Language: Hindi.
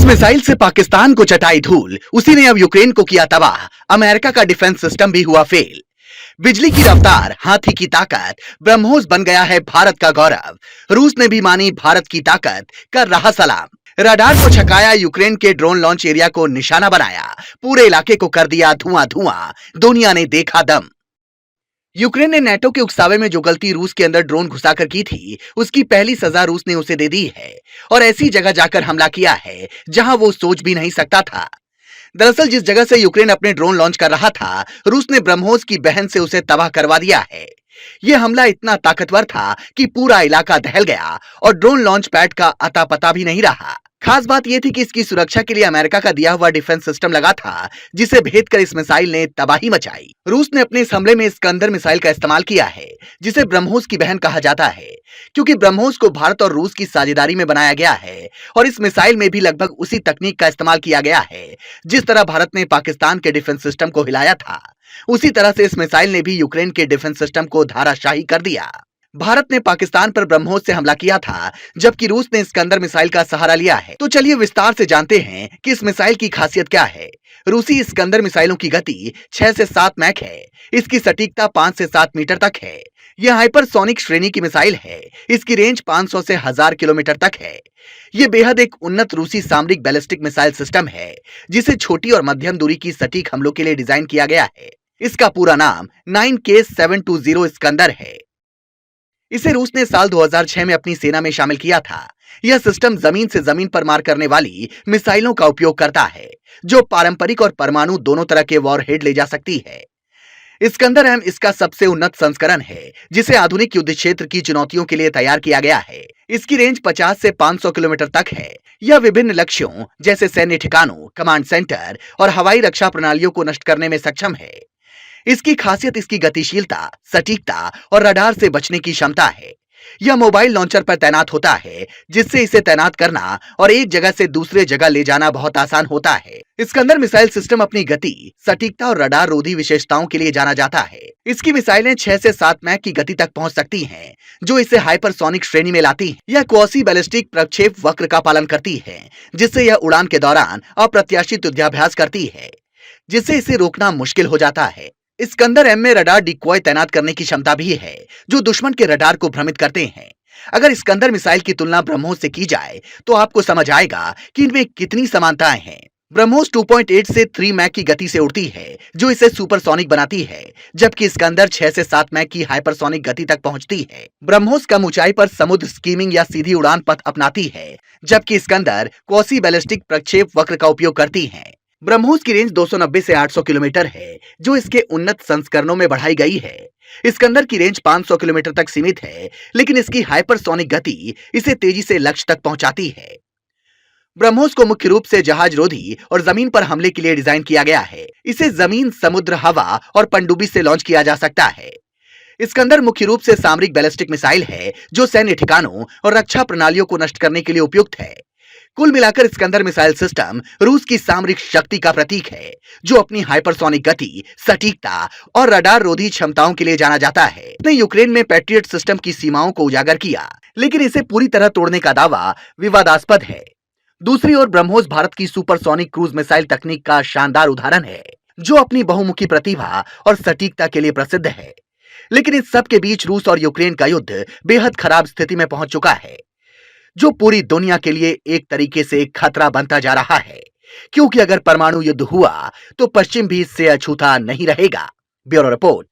मिसाइल से पाकिस्तान को चटाई धूल, उसी ने अब यूक्रेन को किया तबाह। अमेरिका का डिफेंस सिस्टम भी हुआ फेल। बिजली की रफ्तार, हाथी की ताकत, ब्रह्मोस बन गया है भारत का गौरव। रूस ने भी मानी भारत की ताकत, कर रहा सलाम। रडार को छकाया, यूक्रेन के ड्रोन लॉन्च एरिया को निशाना बनाया, पूरे इलाके को कर दिया धुआं धुआं। दुनिया ने देखा दम। यूक्रेन ने नेटो के उकसावे में जो गलती रूस के अंदर ड्रोन घुसाकर की थी, उसकी पहली सजा रूस ने उसे दे दी है और ऐसी जगह जाकर हमला किया है जहां वो सोच भी नहीं सकता था। दरअसल जिस जगह से यूक्रेन अपने ड्रोन लॉन्च कर रहा था, रूस ने ब्रह्मोस की बहन से उसे तबाह करवा दिया है। यह हमला इतना ताकतवर था कि पूरा इलाका दहल गया और ड्रोन लॉन्च पैड का अता पता भी नहीं रहा। खास बात यह थी कि इसकी सुरक्षा के लिए अमेरिका का दिया हुआ डिफेंस सिस्टम लगा था, जिसे भेद कर इस मिसाइल ने तबाही मचाई। रूस ने अपने इस हमले में स्कंदर मिसाइल का इस्तेमाल किया है, जिसे ब्रह्मोस की बहन कहा जाता है, क्योंकि ब्रह्मोस को भारत और रूस की साझेदारी में बनाया गया है और इस मिसाइल में भी लगभग उसी तकनीक का इस्तेमाल किया गया है जिस तरह भारत ने पाकिस्तान के डिफेंस सिस्टम को हिलाया था। उसी तरह से इस मिसाइल ने भी यूक्रेन के डिफेंस सिस्टम को धाराशाही कर दिया। भारत ने पाकिस्तान पर ब्रह्मोस से हमला किया था, जबकि रूस ने स्कंदर मिसाइल का सहारा लिया है। तो चलिए विस्तार से जानते हैं कि इस मिसाइल की खासियत क्या है। रूसी स्कंदर मिसाइलों की गति 6 से 7 मैक है। इसकी सटीकता 5 से 7 मीटर तक है। यह हाइपरसोनिक श्रेणी की मिसाइल है। इसकी रेंज 500 से 1000 किलोमीटर तक है। यह बेहद एक उन्नत रूसी सामरिक बैलिस्टिक मिसाइल सिस्टम है, जिसे छोटी और मध्यम दूरी की सटीक हमलों के लिए डिजाइन किया गया है। इसका पूरा नाम 9K720 स्कंदर है। इसे रूस ने साल 2006 में अपनी सेना में शामिल किया था। यह सिस्टम जमीन से जमीन पर मार करने वाली मिसाइलों का उपयोग करता है, जो पारंपरिक और परमाणु दोनों तरह के वॉरहेड ले जा सकती है। स्कंदर एम इसका सबसे उन्नत संस्करण है, जिसे आधुनिक युद्ध क्षेत्र की चुनौतियों के लिए तैयार किया गया है। इसकी रेंज 50 से 500 किलोमीटर तक है। यह विभिन्न लक्ष्यों जैसे सैन्य ठिकानों, कमांड सेंटर और हवाई रक्षा प्रणालियों को नष्ट करने में सक्षम है। इसकी खासियत इसकी गतिशीलता, सटीकता और रडार से बचने की क्षमता है। यह मोबाइल लॉन्चर पर तैनात होता है, जिससे इसे तैनात करना और एक जगह से दूसरे जगह ले जाना बहुत आसान होता है। स्कंदर मिसाइल सिस्टम अपनी गति, सटीकता और रडार रोधी विशेषताओं के लिए जाना जाता है। इसकी मिसाइलें 6 से 7 मैक की गति तक पहुंच सकती हैं, जो इसे हाइपरसोनिक श्रेणी में लाती हैं। यह क्वासी बैलिस्टिक प्रक्षेप वक्र का पालन करती है, जिससे यह उड़ान के दौरान अप्रत्याशित युद्धाभ्यास करती है, जिससे इसे रोकना मुश्किल हो जाता है। स्कंदर एम में रडार डिकॉय तैनात करने की क्षमता भी है, जो दुश्मन के रडार को भ्रमित करते हैं। अगर स्कंदर मिसाइल की तुलना ब्रह्मोस से की जाए तो आपको समझ आएगा कि इनमें कितनी समानताएं हैं। ब्रह्मोस 2.8 से 3 मैक की गति से उड़ती है, जो इसे सुपरसोनिक बनाती है, जबकि स्कंदर 6 से 7 मैक की हाइपरसोनिक गति तक पहुंचती है। ब्रह्मोस कम ऊंचाई पर समुद्र स्कीमिंग या सीधी उड़ान पथ अपनाती है, जबकि स्कंदर क्वासी बैलिस्टिक प्रक्षेप वक्र का उपयोग करती है। ब्रह्मोस की रेंज 290 से 800 किलोमीटर है, जो इसके उन्नत संस्करणों में बढ़ाई गई है। स्कंदर की रेंज 500 किलोमीटर तक सीमित है, लेकिन इसकी हाइपरसोनिक गति इसे तेजी से लक्ष्य तक पहुंचाती है। ब्रह्मोस को मुख्य रूप से जहाज रोधी और जमीन पर हमले के लिए डिजाइन किया गया है। इसे जमीन, समुद्र, हवा और पनडुब्बी से लॉन्च किया जा सकता है। स्कंदर मुख्य रूप से सामरिक बैलिस्टिक मिसाइल है, जो सैन्य ठिकानों और रक्षा प्रणालियों को नष्ट करने के लिए उपयुक्त है। कुल मिलाकर स्कंदर मिसाइल सिस्टम रूस की सामरिक शक्ति का प्रतीक है, जो अपनी हाइपरसोनिक गति, सटीकता और रडार रोधी क्षमताओं के लिए जाना जाता है। इसने यूक्रेन में पैट्रियट सिस्टम की सीमाओं को उजागर किया, लेकिन इसे पूरी तरह तोड़ने का दावा विवादास्पद है। दूसरी ओर ब्रह्मोस भारत की सुपरसोनिक क्रूज मिसाइल तकनीक का शानदार उदाहरण है, जो अपनी बहुमुखी प्रतिभा और सटीकता के लिए प्रसिद्ध है। लेकिन इस सब के बीच रूस और यूक्रेन का युद्ध बेहद खराब स्थिति में पहुंच चुका है, जो पूरी दुनिया के लिए एक तरीके से खतरा बनता जा रहा है, क्योंकि अगर परमाणु युद्ध हुआ तो पश्चिम भी इससे अछूता नहीं रहेगा। Bureau report.